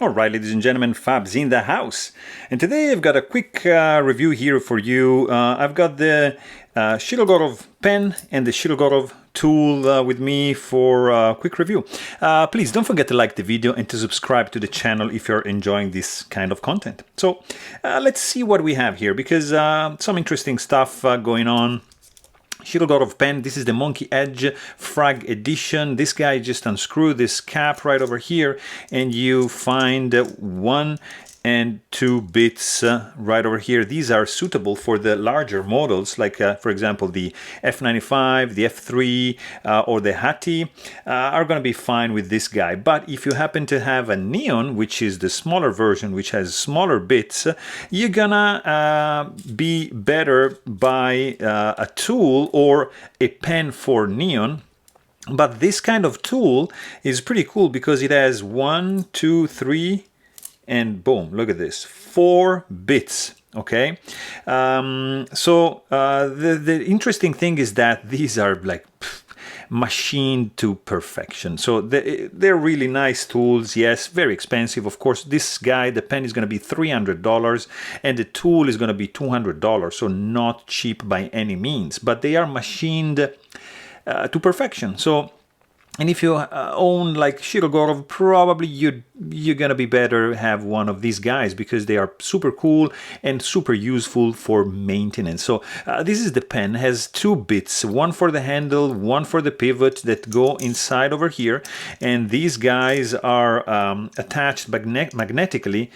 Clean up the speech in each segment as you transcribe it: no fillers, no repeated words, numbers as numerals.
Alright, ladies and gentlemen, Fabs in the house. And today I've got a quick review here for you. I've got the Shirogorov pen and the Shirogorov tool with me for a quick review. Please don't forget to like the video and to subscribe to the channel if you're enjoying this kind of content. So let's see what we have here, because some interesting stuff going on. Shirogorov pen, this is the Monkey Edge Frag edition. This guy, just unscrew this cap right over here and you find 1 and 2 bits right over here. These are suitable for the larger models, like for example the F95, the F3 or the Hati are going to be fine with this guy. But if you happen to have a Neon, which is the smaller version, which has smaller bits, you're gonna be better by a tool or a pen for Neon. But this kind of tool is pretty cool because it has 1, 2, 3, and boom, look at this, 4 bits. Okay, the interesting thing is that these are like machined to perfection. So they're really nice tools. Yes, very expensive. Of course, this guy, the pen is going to be $300 and the tool is going to be $200. So not cheap by any means, but they are machined to perfection. So, and if you own like Shirogorov, probably you're gonna be better have one of these guys because they are super cool and super useful for maintenance. So this is the pen, has 2 bits, one for the handle, one for the pivot that go inside over here, and these guys are attached magnetically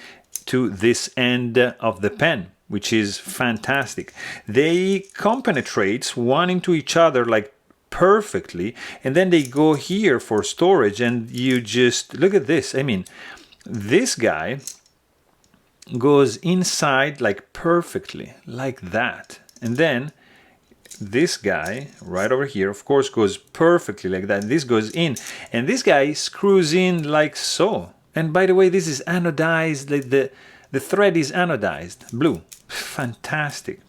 to this end of the pen, which is fantastic. They compenetrate one into each other like perfectly, and then they go here for storage, and you just look at this. I mean, this guy goes inside like perfectly like that, and then this guy right over here of course goes perfectly like that. This goes in, and this guy screws in like so. And by the way, this is anodized, like the thread is anodized blue. Fantastic.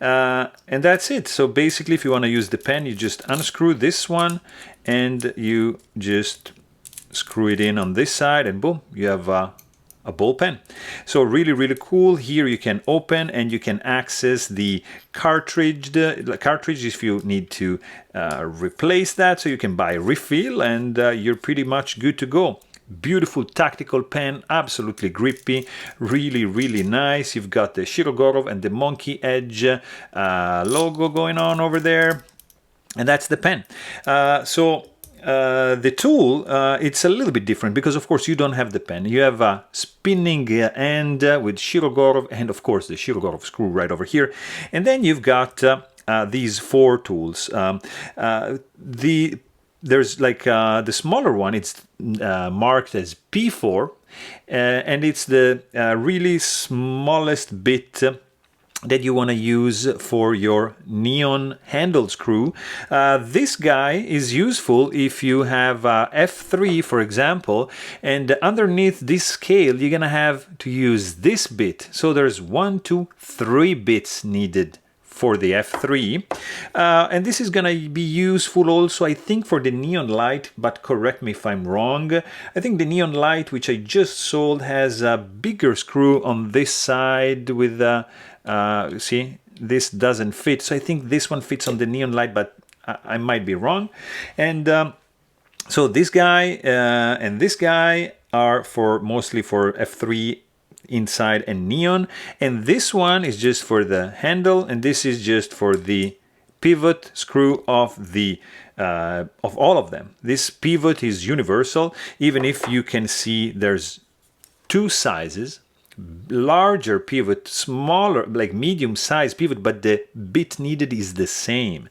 And that's it. So basically, if you want to use the pen, you just unscrew this one and you just screw it in on this side, and boom, you have a ball pen. So really cool. Here you can open and you can access the cartridge if you need to replace that. So you can buy a refill and you're pretty much good to go. Beautiful tactical pen, absolutely grippy, really nice. You've got the Shirogorov and the Monkey Edge logo going on over there, and that's the pen. The tool, it's a little bit different because of course you don't have the pen. You have a spinning end with Shirogorov and of course the Shirogorov screw right over here, and then you've got these 4 tools. There's like the smaller one, it's marked as P4, and it's the really smallest bit that you want to use for your Neon handle screw. This guy is useful if you have F3, for example, and underneath this scale you're gonna have to use this bit. So there's 1, 2, 3 bits needed for the F3, and this is gonna be useful also, I think, for the Neon Light, but correct me if I'm wrong. I think the Neon Light, which I just sold, has a bigger screw on this side with see, this doesn't fit, so I think this one fits on the Neon Light, but I might be wrong. And so this guy and this guy are mostly for F3 inside and Neon, and this one is just for the handle, and this is just for the pivot screw of the of all of them. This pivot is universal, even if you can see there's 2 sizes, larger pivot, smaller, like medium size pivot, but the bit needed is the same.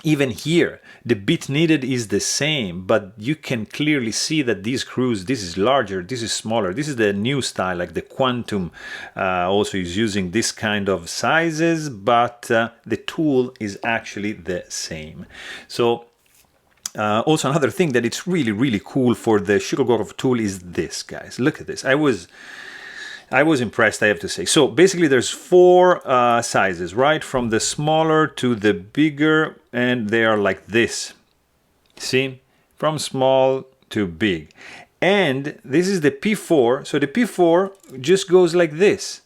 Even here, the bit needed is the same, but you can clearly see that these screws, this is larger, this is smaller. This is the new style, like the Quantum also is using this kind of sizes, but the tool is actually the same. So also another thing that it's really cool for the Shirogorov tool is this, guys. Look at this. I was impressed, I have to say. So basically there's 4 sizes, right? From the smaller to the bigger, and they are like this. See? From small to big. And this is the P4. So the P4 just goes like this.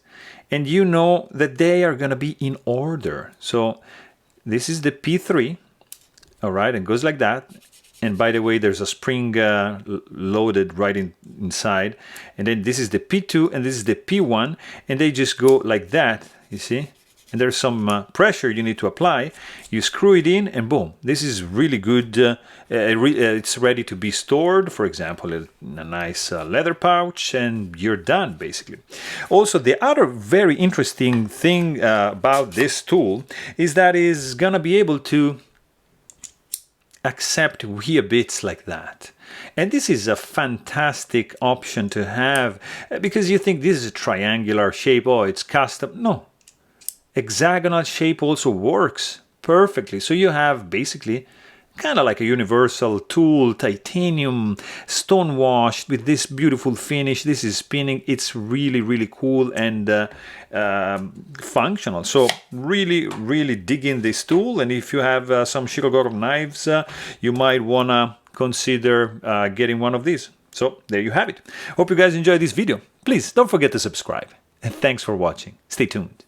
And you know that they are going to be in order. So this is the P3. All right, and goes like that. And by the way, there's a spring loaded right inside. And then this is the P2 and this is the P1. And they just go like that, you see? And there's some pressure you need to apply. You screw it in and boom. This is really good. It's ready to be stored, for example, in a nice leather pouch, and you're done, basically. Also, the other very interesting thing about this tool is that it's going to be able to accept weir bits like that. And this is a fantastic option to have because you think this is a triangular shape, oh, it's custom. No, hexagonal shape also works perfectly. So you have basically kind of like a universal tool, titanium, stone washed with this beautiful finish. This is spinning. It's really, really cool and functional. So really, really dig in this tool. And if you have some Shirogorov knives, you might want to consider getting one of these. So there you have it. Hope you guys enjoyed this video. Please don't forget to subscribe. And thanks for watching. Stay tuned.